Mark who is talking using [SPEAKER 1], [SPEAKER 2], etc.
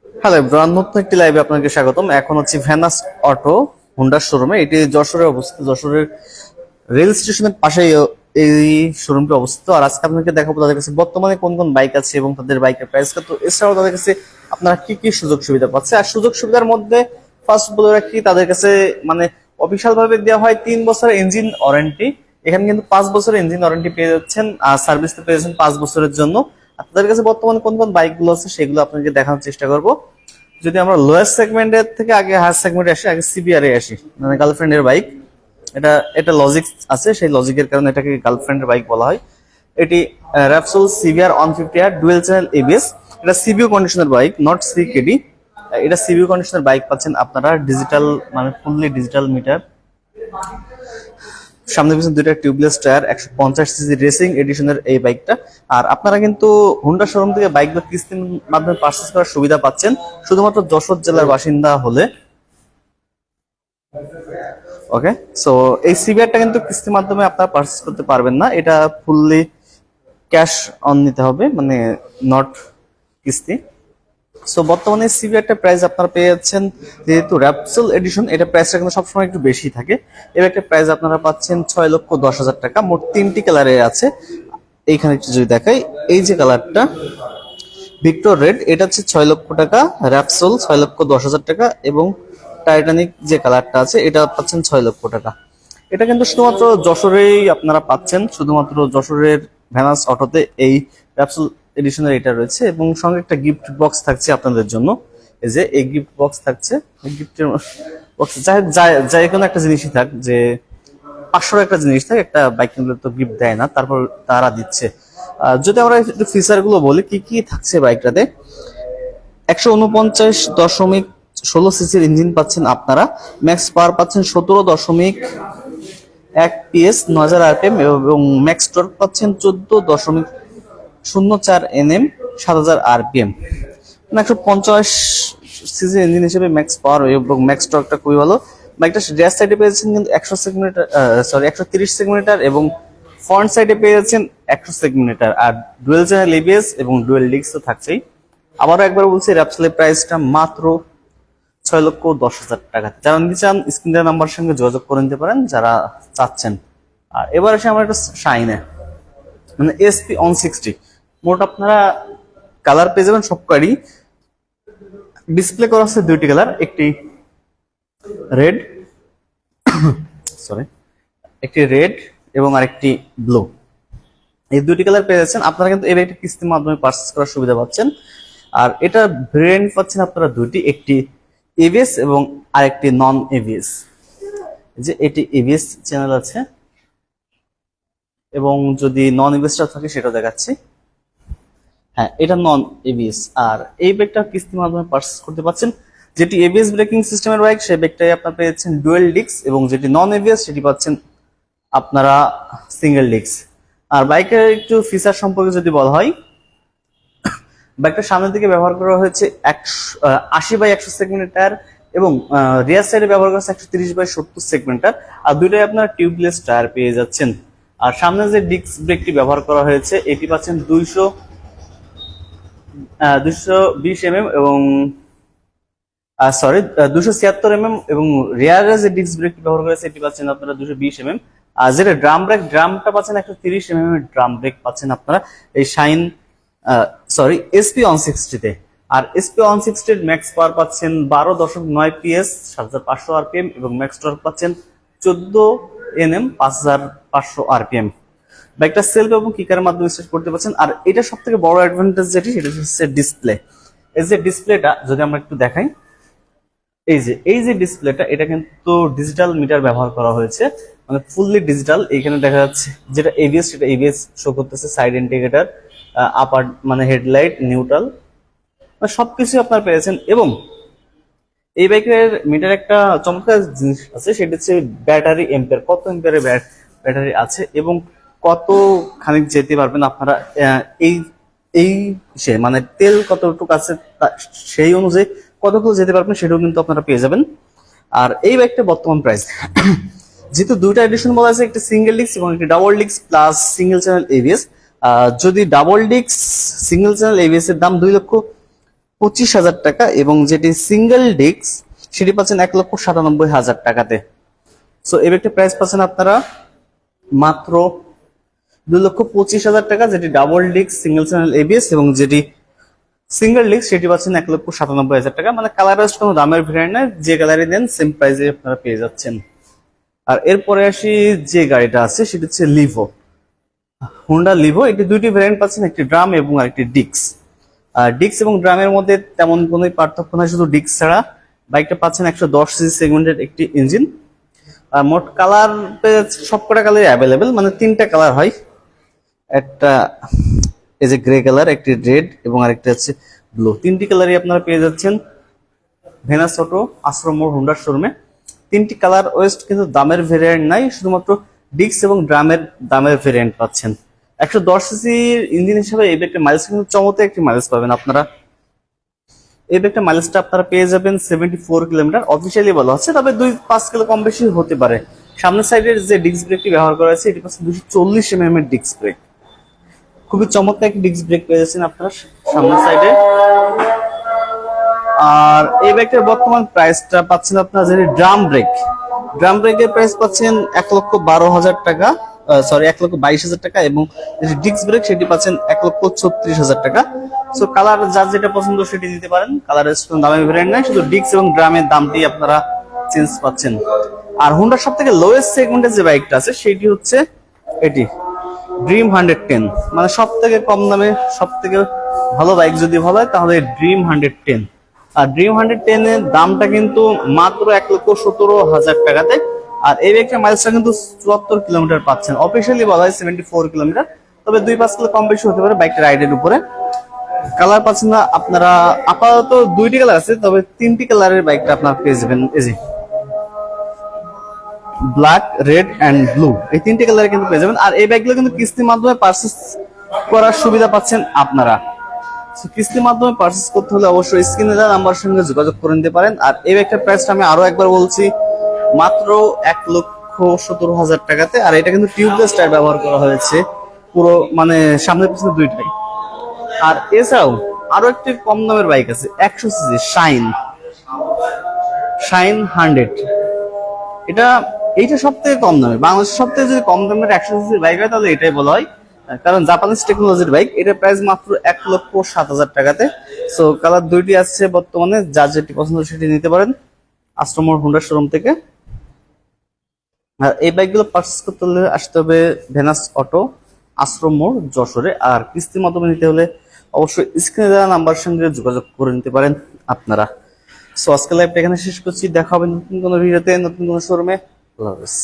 [SPEAKER 1] Hello everyone, নতুন একটি লাইভে আপনাকে স্বাগতম। এখন হচ্ছে ভ্যানাস অটো হোন্ডার শোরুমে। এটি যশোরে অবস্থিত, যশোরের রেল স্টেশনের পাশেই এই শোরুমটি অবস্থিত। আর আজকে আপনাকে দেখাবো তাদের কাছে বর্তমানে কোন কোন বাইক আছে এবং তাদের বাইকের প্রাইস কত, এছাড়াও তাদের কাছে আপনারা কি কি সুযোগ সুবিধা পাচ্ছে। আর সুযোগ সুবিধার মধ্যে ফার্স্ট বলে রাখি, তাদের কাছে মানে অফিসিয়াল ভাবে দেওয়া হয় 3 বছরের ইঞ্জিন ওয়ারেন্টি। এখানে কিন্তু 5 বছরের ইঞ্জিন ওয়ারেন্টি পেয়ে যাচ্ছেন, আর সার্ভিস পেয়ে যাচ্ছেন 5 বছরের জন্য। আপনাদের কাছে বর্তমানে কোন কোন বাইক গুলো আছে সেগুলো আপনাকে দেখানোর চেষ্টা করব। যদি আমরা লোয়ার সেগমেন্টের থেকে আগে হায়ার সেগমেন্টে আসি, আগে সিবিআর এ আসি, মানে গার্লফ্রেন্ডের বাইক। এটা এটা লজিক আছে, সেই লজিকের কারণে এটাকে গার্লফ্রেন্ডের বাইক বলা হয়। এটি Repsol CBR 150R dual channel ABS. এটা সিবিইউ কন্ডিশনের বাইক, নট সিকেডি। এটা সিবিইউ কন্ডিশনের বাইক পাচ্ছেন আপনারা, ডিজিটাল মানে ফুললি ডিজিটাল মিটার, সামনে পিছনে দুইটা টিউবলেস টায়ার, 150 সিসি রেসিং এডিশনের এই বাইকটা। আর আপনারা কিন্তু হোন্ডা শোরুম থেকে বাইকগুলো কিস্তির মাধ্যমে পারচেজ করার সুবিধা পাচ্ছেন শুধুমাত্র যশোর জেলার বাসিন্দা হলে। ওকে, সো এই সিবিআরটা কিন্তু কিস্তির মাধ্যমে আপনারা পারচেজ করতে পারবেন না, এটা ফুললি ক্যাশ অন নিতে হবে, মানে নট কিস্তি। সো বর্তমানে সিভিআরটা প্রাইস আপনারা পেয়ে যাচ্ছেন, যেহেতু র্যাপসোল এডিশন, এটা প্রাইসটা কিন্তু সবসময় একটু বেশি থাকে। এর একটা প্রাইস আপনারা পাচ্ছেন 6,10,000 টাকা। মোট 3টি কালারে আছে। এইখানে একটু যদি দেখাই, এই যে কালারটা ভিক্টর রেড, এটা হচ্ছে 6 লক্ষ টাকা। র্যাপসোল 6,10,000 টাকা, এবং টাইটানিক যে কালারটা আছে এটা পাচ্ছেন 6 লক্ষ টাকা। এটা কিন্তু শুধুমাত্র যশোরেই আপনারা পাচ্ছেন, শুধুমাত্র যশোরের ভ্যানাস অটোতে এই র্যাপসোল এডিশনের এটা রয়েছে। এবং সঙ্গে একটা গিফট বক্স থাকছে আপনাদের জন্য। এই যে এই গিফট বক্স থাকছে, এই গিফটের বক্স যাই কোনো একটা জিনিসই থাক, যে 500 একটা জিনিস থাকে, একটা বাইক কিনলে তো গিফট দেয় না, তারপর তারা দিচ্ছে। যদি আমরা একটু ফিচার গুলো বলি, কি কি থাকছে বাইকটাতে। 149.16 ইঞ্জিন পাচ্ছেন আপনারা। ম্যাক্স পাওয়ার পাচ্ছেন 17.1 PS, 9,000 RPM, এবং ম্যাক্স টর্ক পাচ্ছেন 14.04 Nm, 7,000 RPM। 150 সিসি ইঞ্জিন হিসেবে ম্যাক্স পাওয়ার এবং ম্যাক্স টর্কটা খুবই ভালো। বাইকটা রিয়ার সাইডে পেয়েছেন কিন্তু 130 সেগমেন্টার, এবং ফ্রন্ট সাইডে পেয়ে যাচ্ছেন 100 সেগমেন্টার। আর ডুয়েল চ্যানেল এবিএস এবং ডুয়েল ডিস্ক তো থাকছেই। আবারও একবার বলছি, র্যাপসোলের প্রাইসটা মাত্র 6,10,000 টাকা। যারা নিতে চান স্ক্রিনের নাম্বার সঙ্গে যোগাযোগ করে নিতে পারেন, যারা চাচ্ছেন। আর এবার আসে আমার একটা শাইনে, মানে এসপি 160। মোট আপনারা কালার পেয়ে যাবেন সবকটি। ডিসপ্লে করা আছে দুইটি কালার, একটি রেড একটি রেড এবং আরেকটি ব্লু। এই দুইটি কালার পেয়ে যাচ্ছেন আপনারা, কিন্তু এই বাইকটা কিস্তির মাধ্যমে পারচেজ করার সুবিধা পাচ্ছেন। আর এটা ভেরিয়েন্ট পাচ্ছেন আপনারা দুইটি, একটি এবিএস এবং আরেকটি নন এবিএস। যে এটি এবিএস চ্যানেল আছে, এবং যদি নন এবিএসটা থাকে সেটা দেখাচ্ছি। হ্যাঁ, এটা নন এবিএস। আর এই বাইকটা কিস্তির মাধ্যমে পারচেজ করতে পারছেন। যেটি এবিএস ব্রেকিং সিস্টেমের বাইক, সেই বাইকটাই আপনারা পেয়েছেন ডুয়েল ডিস্ক, এবং যেটি নন এবিএস সেটি পাচ্ছেন আপনারা সিঙ্গেল ডিস্ক। আর বাইকের একটু ফিচার সম্পর্কে যদি বলা হয়, বাইকটার সামনের দিকে ব্যবহার করা হয়েছে 80/100 সেগমেন্টের টায়ার, এবং রিয়ার সাইডে ব্যবহার করা হয়েছে 130/70 সেগমেন্টার। আর দুইটাই আপনারা টিউবলেস টায়ার পেয়ে যাচ্ছেন। আর সামনে যে ডিস্ক ব্রেকটি ব্যবহার করা হয়েছে, এটি পাচ্ছেন 220 mm, এবং 276 mm, এবং রিয়ারে যে ডিস্ক ব্রেকটি ব্যবহার করা হয়েছে এটি পাচ্ছেন আপনারা 220 mm। আর যেটা ড্রামটা পাচ্ছেন 130 mm এর ড্রাম ব্রেক পাচ্ছেন আপনারা এই শাইন এসপি 160 তে। আর এসপি 160 এর ম্যাক্স পাওয়ার পাচ্ছেন 12.9 PS, 7,500 RPM, এবং ম্যাক্স টর্ক পাচ্ছেন 14 Nm, 5,500 RPM। বাইকটা সেলফ এবং কিকারের মাধ্যমে স্টার্ট করতে পারছেন। আর এটা সব থেকে বড় অ্যাডভান্টেজ যেটি, সেটা হচ্ছে ডিসপ্লে। এই যে ডিসপ্লেটা যদি আমরা একটু দেখাই, এই যে ডিসপ্লেটা, এটা কিন্তু ডিজিটাল মিটার ব্যবহার করা হয়েছে, মানে ফুললি ডিজিটাল। এখানে দেখা যাচ্ছে যেটা এবিএস, সেটা এবিএস শো করতেছে, সাইড ইন্ডিকেটর, আপার মানে হেডলাইট, নিউট্রাল, সবকিছু আপনারা পেয়েছেন। এবং এই বাইকের মিটার একটা চমৎকার জিনিস আছে, সেটা হচ্ছে ব্যাটারি এম্পিয়ার, কত এম্পিয়ারের ব্যাটারি আছে এবং কত খানিক যেতে পারবেন আপনারা। এই এই মানে তেল কতটুকু আছে সেই অনুযায়ী কতটুকু যেতে পারবেন সেটাও কিন্তু আপনারা পেয়ে যাবেন। আর এই বাইকটা বর্তমান প্রাইস, যেহেতু দুইটা এডিশন বলা আছে, একটি সিঙ্গেল ডিস্ক এবং একটি double disc plus single channel ABS. যদি double disc single channel ABS এর দাম 25,000 টাকা, এবং যেটি সিঙ্গেল ডিস্ক সেটি পাচ্ছেন 1,97,000 টাকাতে। সো এই ব্যাগটির প্রাইস পাচ্ছেন আপনারা মাত্র 2,25,000 টাকা, যেটি double disc single channel ABS, এবং যেটি সিঙ্গেল ডিস্ক সেটি পাচ্ছেন 1,97,000 টাকা। মানে কালার কোনো দামের ভেরিয়েন্ট নাই, যে কালারই দেন সেম প্রাইসে আপনারা পেয়ে যাচ্ছেন। আর এরপরে আসি যে গাড়িটা আছে সেটি হচ্ছে লিভো, হুন্ডা লিভো। এটি দুইটি ভেরিয়েন্ট পাচ্ছেন, একটি ড্রাম এবং আরেকটি ডিস্ক। আর ডিস্ক এবং ড্রামের মধ্যে তেমন কোনো পার্থক্য নাই, শুধু ডিস্ক ছাড়া। বাইকটা পাচ্ছেন 110 সিসি সেগমেন্টের একটি ইঞ্জিন। আর মোট কালার সবকটা কালারই অ্যাভেলেবেল, মানে 3টা কালার হয়, একটা এই যে গ্রে কালার, একটি রেড এবং আরেকটা হচ্ছে ব্লু। 3টি কালারই আপনারা পেয়ে যাচ্ছেন ভেনাস অটো আশ্রম মোড় হুন্ডার শোরুমে। 3টি কালার ওয়েস্ট, কিন্তু দামের ভেরিয়েন্ট নাই, শুধুমাত্র ডিস্ক এবং ড্রামের দামের ভেরিয়েন্ট পাচ্ছেন। 110 সিসির ইঞ্জিন হিসাবে এই ব্যাগটা মাইলেজ কিন্তু চমৎকার একটি মাইলেজ পাবেন আপনারা। এই ব্যাগটা মাইলেজটা আপনারা পেয়ে যাবেন 74 কিলোমিটার অফিসিয়ালি বলা হচ্ছে, তবে 2-5 কিলো কম বেশি হতে পারে। সামনের সাইডের যে ডিস্ক ব্রেকটি ব্যবহার করা হয়েছে এটি পাচ্ছে 240 mm এর ডিস্ক ব্রেক। খুবই চমৎকার একটি ডিস্ক ব্রেক পেয়ে যাচ্ছেন আপনারা সামনের সাইডে। আর এই ব্যাগটার বর্তমান প্রাইসটা পাচ্ছেন আপনারা, যে ড্রাম ব্রেকের প্রাইস পাচ্ছেন 1,12,000 টাকা, সরি 1,22,000 টাকা, এবং ডিস্ক ব্রেক সেটি পাচ্ছেন 1,36,000 টাকা। সো কালার যার যেটা পছন্দ সেটি দিতে পারেন, কালারের কোনো দামে ভেরিয়েন্ট নাই, শুধু ডিস্ক এবং ড্রামের দামটি আপনারা চেঞ্জ পাচ্ছেন। আর হুন্ডার সব থেকে লোয়েস্ট সেগমেন্টের যে বাইকটা আছে সেটি হচ্ছে এটি ড্রিম 110, মানে সব থেকে কম দামে সব থেকে ভালো বাইক যদি বলা হয় তাহলে ড্রিম 110। আর ড্রিম 110 এর দামটা কিন্তু মাত্র 1,17,000 টাকাতে। আর এই বাইকটার মাইলেজটা কিন্তু 74 কিলোমিটার পাচ্ছেন, অফিসিয়ালি বলা হয় 74 কিলোমিটার, তবে 2-5 কিলো কম বেশি হতে পারে বাইকটা রাইডের উপরে। কালার পাচ্ছেন না আপনারা, আপাতত 2টি কালার আছে, তবে 3টি কালারের বাইকটা আপনারা পেয়ে যাবেন। এই যে ব্ল্যাক, রেড এন্ড ব্লু, এই 3টি কালারে কিন্তু পেয়ে যাবেন। আর এই বাইকগুলো কিন্তু কিস্তির মাধ্যমে পারচেজ করার সুবিধা পাচ্ছেন আপনারা। কিস্তির মাধ্যমে পারচেজ করতে হলে অবশ্যই স্ক্রিনে দেওয়া নাম্বারের সঙ্গে যোগাযোগ করে নিতে পারেন। আর এই ব্যাগটার প্রাইসটা আমি আরো একবার বলছি, মাত্র 1,17,000 টাকাতে। আর এটা কিন্তু টিউবলেস টায়ার ব্যবহার করা হয়েছে পুরো, মানে সামনে পিছনে দুইটাই। আর এছাড়াও আরো একটি কম দামের বাইক আছে 100 সিসি শাইন 100। এইটা সব থেকে কম দামে, বাংলাদেশের সব থেকে যদি কম দামের 100 সিসির বাইক হয় তাহলে এটাই বলা হয়, কারণ জাপানিজ টেকনোলজির বাইক। এটার প্রাইস মাত্র 1,07,000 টাকাতে। সো কালার 2টি আসছে বর্তমানে, যার যেটি পছন্দ সেটি নিতে পারেন আশ্রম হুন্ডা শোরুম থেকে। আর এই বাইকগুলো পারচেজ করতে হলে আসতে হবে ভেনাস অটো আশ্রম মোড় যশোরে। আর কিস্তির মাধ্যমে নিতে হলে অবশ্যই স্ক্রিনে দেওয়া নাম্বার সঙ্গে যোগাযোগ করে নিতে পারেন আপনারা। সো আজকে লাইভটা এখানে শেষ করছি, দেখা হবে নতুন কোনো ভিডিওতে, নতুন কোনো শোরুমে। আল্লাহ হাফেজ।